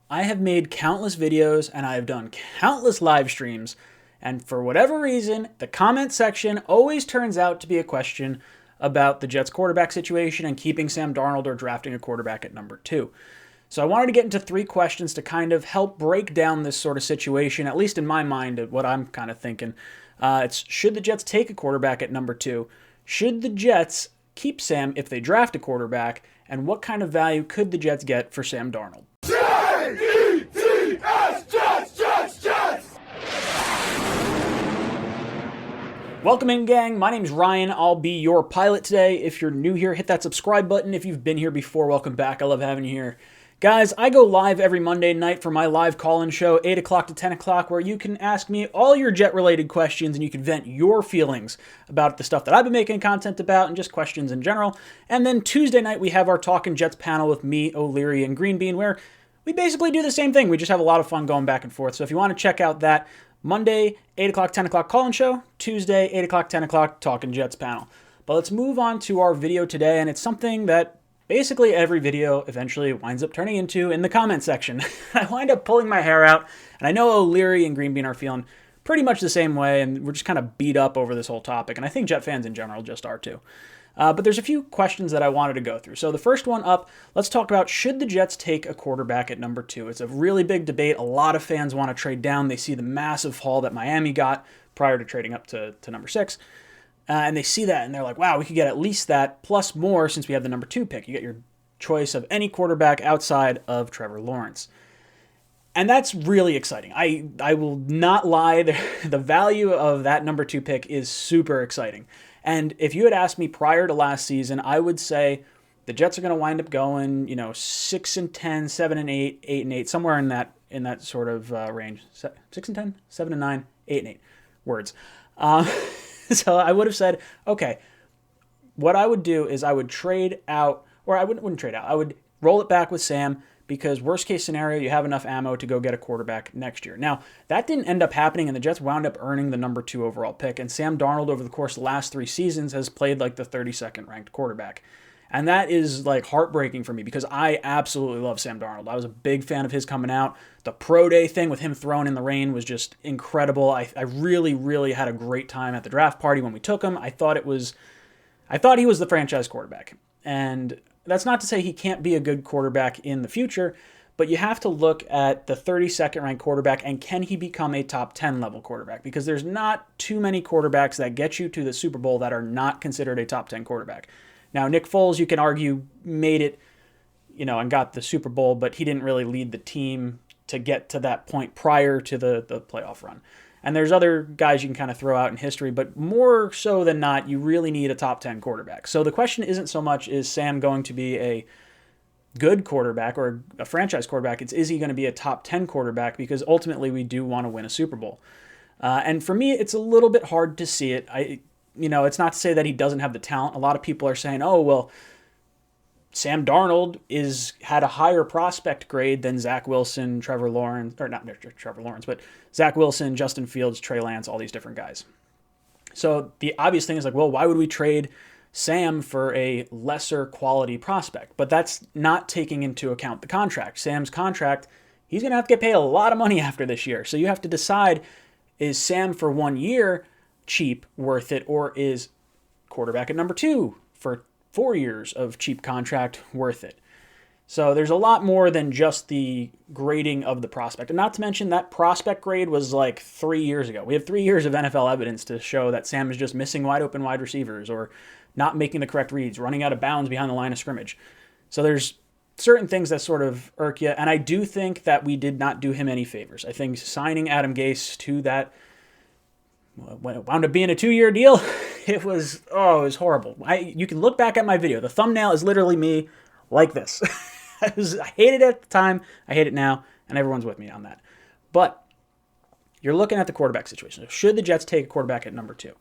I have made countless videos and I have done countless live streams, and for whatever reason, the comment section always turns out to be a question about the Jets quarterback situation and keeping Sam Darnold or drafting a quarterback at number 2. So I wanted to get into 3 questions to kind of help break down this sort of situation, at least in my mind, what I'm kind of thinking. It's, should the Jets take a quarterback at number 2? Should the Jets keep Sam if they draft a quarterback? And what kind of value could the Jets get for Sam Darnold? Jets, Jets, Jets, Jets! Welcome in, gang. My name's Ryan. I'll be your pilot today. If you're new here, hit that subscribe button. If you've been here before, welcome back. I love having you here. Guys, I go live every Monday night for my live call-in show, 8 o'clock to 10 o'clock, where you can ask me all your Jet-related questions and you can vent your feelings about the stuff that I've been making content about and just questions in general. And then Tuesday night, we have our Talkin' Jets panel with me, O'Leary, and Green Bean, where we basically do the same thing. We just have a lot of fun going back and forth. So if you want to check out that, Monday, 8 o'clock, 10 o'clock call-in show, Tuesday, 8 o'clock, 10 o'clock, Talkin' Jets panel. But let's move on to our video today, and it's something that basically every video eventually winds up turning into in the comment section. I wind up pulling my hair out, and I know O'Leary and Green Bean are feeling pretty much the same way, and we're just kind of beat up over this whole topic, and I think Jet fans in general just are too. But there's a few questions that I wanted to go through. So the first one up, let's talk about, should the Jets take a quarterback at number 2? It's a really big debate. A lot of fans want to trade down. They see the massive haul that Miami got prior to trading up to number 6. And they see that, and they're like, wow, we could get at least that, plus more, since we have the number 2 pick. You get your choice of any quarterback outside of Trevor Lawrence. And that's really exciting. I will not lie, the value of that number 2 pick is super exciting. And if you had asked me prior to last season, I would say the Jets are going to wind up going, 6-10, 7-8, 8-8, somewhere in that sort of range. 6-10, 7-9, 8-8 words. So I would have said, okay, what I would do is I would trade out, or I wouldn't trade out. I would roll it back with Sam, because worst case scenario, you have enough ammo to go get a quarterback next year. Now, that didn't end up happening, and the Jets wound up earning the number 2 overall pick, and Sam Darnold over the course of the last 3 seasons has played like the 32nd ranked quarterback. And that is like heartbreaking for me, because I absolutely love Sam Darnold. I was a big fan of his coming out. The pro day thing with him thrown in the rain was just incredible. I really, really had a great time at the draft party when we took him. I thought he was the franchise quarterback. And that's not to say he can't be a good quarterback in the future, but you have to look at the 32nd ranked quarterback and can he become a top 10 level quarterback? Because there's not too many quarterbacks that get you to the Super Bowl that are not considered a top 10 quarterback. Now, Nick Foles, you can argue, made it, and got the Super Bowl, but he didn't really lead the team to get to that point prior to the playoff run. And there's other guys you can kind of throw out in history, but more so than not, you really need a top 10 quarterback. So the question isn't so much, is Sam going to be a good quarterback or a franchise quarterback? It's, is he going to be a top 10 quarterback? Because ultimately we do want to win a Super Bowl. And for me, it's a little bit hard to see it. It's not to say that he doesn't have the talent. A lot of people are saying, oh, well, Sam Darnold had a higher prospect grade than Zach Wilson, Trevor Lawrence, or not Trevor Lawrence, but Zach Wilson, Justin Fields, Trey Lance, all these different guys. So the obvious thing is like, well, why would we trade Sam for a lesser quality prospect? But that's not taking into account the contract. Sam's contract, he's going to have to get paid a lot of money after this year. So you have to decide, is Sam for 1 year cheap worth it, or is quarterback at number 2 for 4 years of cheap contract worth it? So there's a lot more than just the grading of the prospect. And not to mention that prospect grade was like 3 years ago. We have 3 years of NFL evidence to show that Sam is just missing wide open wide receivers or not making the correct reads, running out of bounds behind the line of scrimmage. So there's certain things that sort of irk you. And I do think that we did not do him any favors. I think signing Adam Gase to that, when it wound up being a 2-year deal, it was horrible. You can look back at my video. The thumbnail is literally me like this. I hated it at the time. I hate it now, and everyone's with me on that. But you're looking at the quarterback situation. Should the Jets take a quarterback at number 2?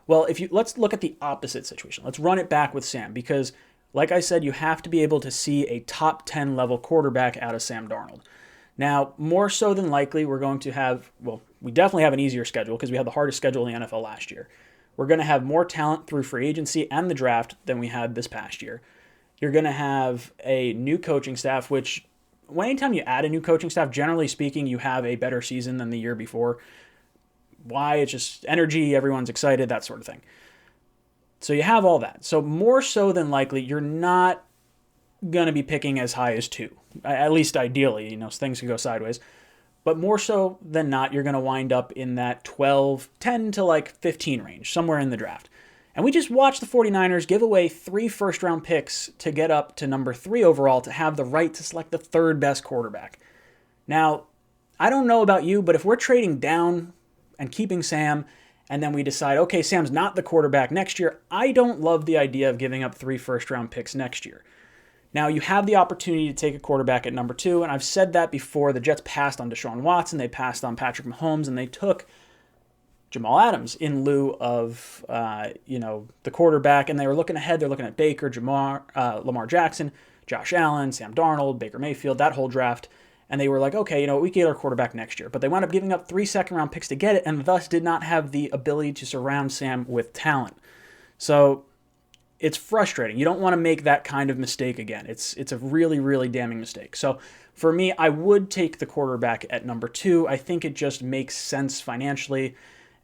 Well, let's look at the opposite situation. Let's run it back with Sam, because like I said, you have to be able to see a top 10 level quarterback out of Sam Darnold. Now, more so than likely, we're going to have, we definitely have an easier schedule because we had the hardest schedule in the NFL last year. We're going to have more talent through free agency and the draft than we had this past year. You're going to have a new coaching staff, which anytime you add a new coaching staff, generally speaking, you have a better season than the year before. Why? It's just energy, everyone's excited, that sort of thing. So you have all that. So more so than likely, you're not going to be picking as high as 2, at least ideally. Things could go sideways. But more so than not, you're going to wind up in that 10 to like 15 range, somewhere in the draft. And we just watched the 49ers give away 3 first-round picks to get up to number 3 overall to have the right to select the 3rd best quarterback. Now, I don't know about you, but if we're trading down and keeping Sam, and then we decide, okay, Sam's not the quarterback next year, I don't love the idea of giving up 3 first-round picks next year. Now, you have the opportunity to take a quarterback at number 2, and I've said that before. The Jets passed on Deshaun Watson, they passed on Patrick Mahomes, and they took Jamal Adams in lieu of, the quarterback, and they were looking ahead. They're looking at Baker, Lamar Jackson, Josh Allen, Sam Darnold, Baker Mayfield, that whole draft, and they were like, okay, we can get our quarterback next year. But they wound up giving up 3 second-round picks to get it, and thus did not have the ability to surround Sam with talent. So it's frustrating. You don't want to make that kind of mistake again. It's a really, really damning mistake. So for me, I would take the quarterback at number 2. I think it just makes sense financially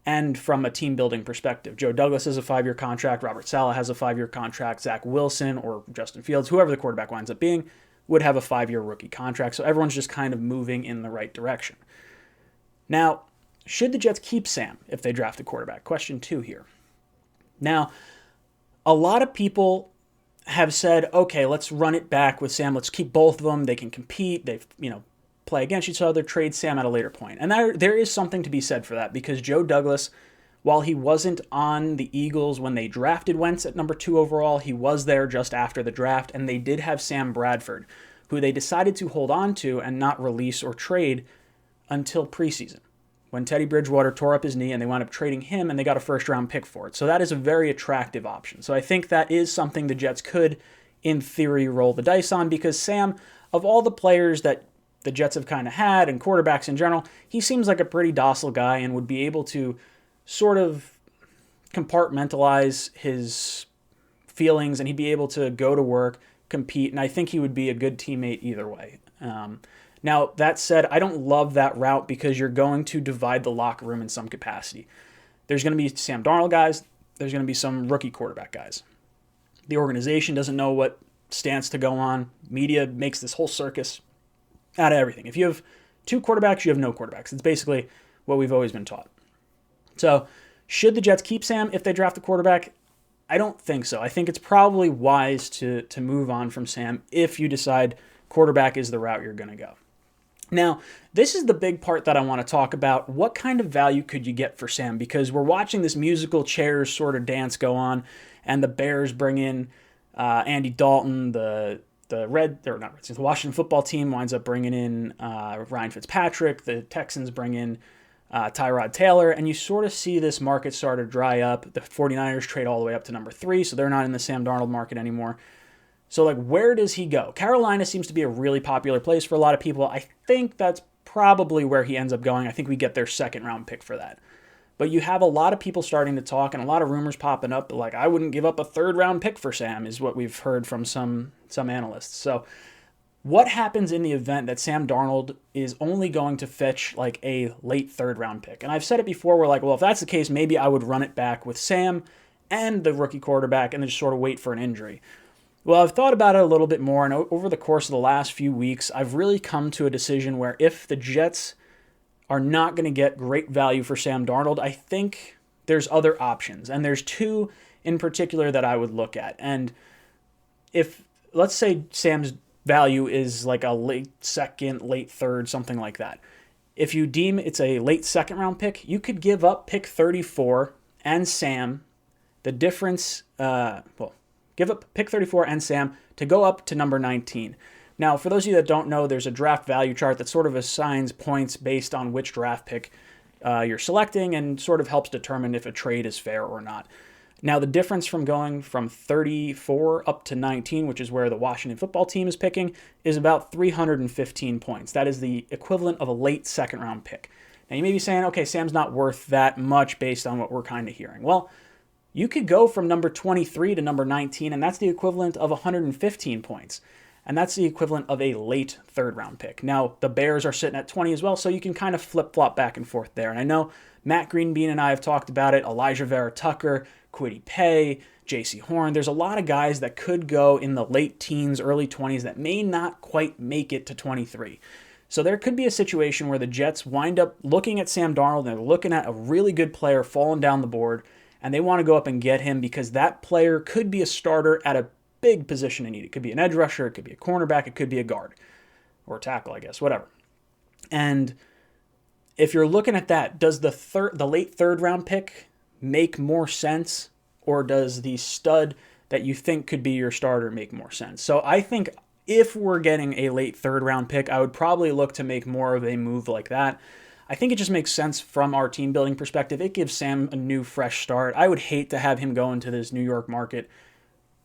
and from a team-building perspective. Joe Douglas has a 5-year contract. Robert Saleh has a 5-year contract. Zach Wilson or Justin Fields, whoever the quarterback winds up being, would have a 5-year rookie contract. So everyone's just kind of moving in the right direction. Now, should the Jets keep Sam if they draft a quarterback? Question 2 here. Now, a lot of people have said, okay, let's run it back with Sam. Let's keep both of them. They can compete. They've, play against each other, trade Sam at a later point. And there is something to be said for that, because Joe Douglas, while he wasn't on the Eagles when they drafted Wentz at number 2 overall, he was there just after the draft, and they did have Sam Bradford, who they decided to hold on to and not release or trade until preseason, when Teddy Bridgewater tore up his knee, and they wound up trading him, and they got a first-round pick for it. So that is a very attractive option. So I think that is something the Jets could, in theory, roll the dice on, because Sam, of all the players that the Jets have kind of had, and quarterbacks in general, he seems like a pretty docile guy and would be able to sort of compartmentalize his feelings, and he'd be able to go to work, compete, and I think he would be a good teammate either way. Now, that said, I don't love that route, because you're going to divide the locker room in some capacity. There's going to be Sam Darnold guys. There's going to be some rookie quarterback guys. The organization doesn't know what stance to go on. Media makes this whole circus out of everything. If you have 2 quarterbacks, you have no quarterbacks. It's basically what we've always been taught. So, should the Jets keep Sam if they draft a quarterback? I don't think so. I think it's probably wise to move on from Sam if you decide quarterback is the route you're going to go. Now, this is the big part that I want to talk about. What kind of value could you get for Sam? Because we're watching this musical chairs sort of dance go on, and the Bears bring in Andy Dalton, the Washington football team winds up bringing in Ryan Fitzpatrick. The Texans bring in Tyrod Taylor, and you sort of see this market start to dry up. The 49ers trade all the way up to number 3, so they're not in the Sam Darnold market anymore. So, where does he go? Carolina seems to be a really popular place for a lot of people. I think that's probably where he ends up going. I think we get their 2nd-round pick for that. But you have a lot of people starting to talk and a lot of rumors popping up, I wouldn't give up a 3rd-round pick for Sam, is what we've heard from some analysts. So what happens in the event that Sam Darnold is only going to fetch a late 3rd-round pick? And I've said it before, we're if that's the case, maybe I would run it back with Sam and the rookie quarterback and then just sort of wait for an injury. Well, I've thought about it a little bit more, and over the course of the last few weeks, I've really come to a decision where if the Jets are not going to get great value for Sam Darnold, I think there's other options. And there's 2 in particular that I would look at. And if, let's say Sam's value is a late 2nd, late 3rd, something like that. If you deem it's a late 2nd-round pick, you could give up pick 34 and Sam. The difference, give up pick 34 and Sam to go up to number 19. Now, for those of you that don't know, there's a draft value chart that sort of assigns points based on which draft pick you're selecting and sort of helps determine if a trade is fair or not. Now, the difference from going from 34 up to 19, which is where the Washington football team is picking, is about 315 points. That is the equivalent of a late 2nd-round pick. Now, you may be saying, okay, Sam's not worth that much based on what we're kind of hearing. Well, you could go from number 23 to number 19, and that's the equivalent of 115 points. and that's the equivalent of a late third-round pick. Now, the Bears are sitting at 20 as well, so you can kind of flip-flop back and forth there. And I know Matt Greenbean and I have talked about it, Elijah Vera Tucker, Kwity Paye, J.C. Horn. There's a lot of guys that could go in the late teens, early 20s that may not quite make it to 23. So there could be a situation where the Jets wind up looking at Sam Darnold and they're looking at a really good player falling down the board, and they want to go up and get him because that player could be a starter at a big position in need. It could be an edge rusher, it could be a cornerback, it could be a guard or a tackle, I guess, whatever. And if you're looking at that, does the late third round pick make more sense, or does the stud that you think could be your starter make more sense? So I think if we're getting a late third round pick, I would probably look to make more of a move like that. I think it just makes sense from our team building perspective. It gives Sam a new, fresh start. I would hate to have him go into this New York market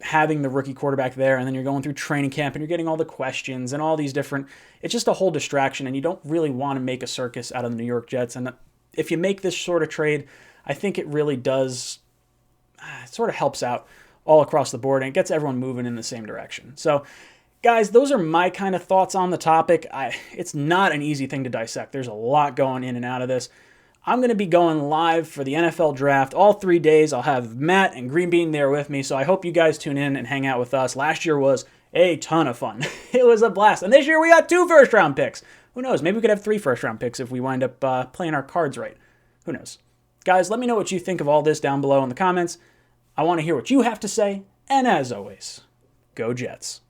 having the rookie quarterback there, and then you're going through training camp and you're getting all the questions and all these different, it's just a whole distraction, and you don't really want to make a circus out of the New York Jets. And if you make this sort of trade, I think it really does, it sort of helps out all across the board, and it gets everyone moving in the same direction. So guys, those are my kind of thoughts on the topic. It's not an easy thing to dissect. There's a lot going in and out of this. I'm going to be going live for the NFL draft all 3 days. I'll have Matt and Greenbean there with me, so I hope you guys tune in and hang out with us. Last year was a ton of fun. It was a blast. And this year we got 2 first-round picks. Who knows? Maybe we could have 3 first-round picks if we wind up playing our cards right. Who knows? Guys, let me know what you think of all this down below in the comments. I want to hear what you have to say. And as always, go Jets.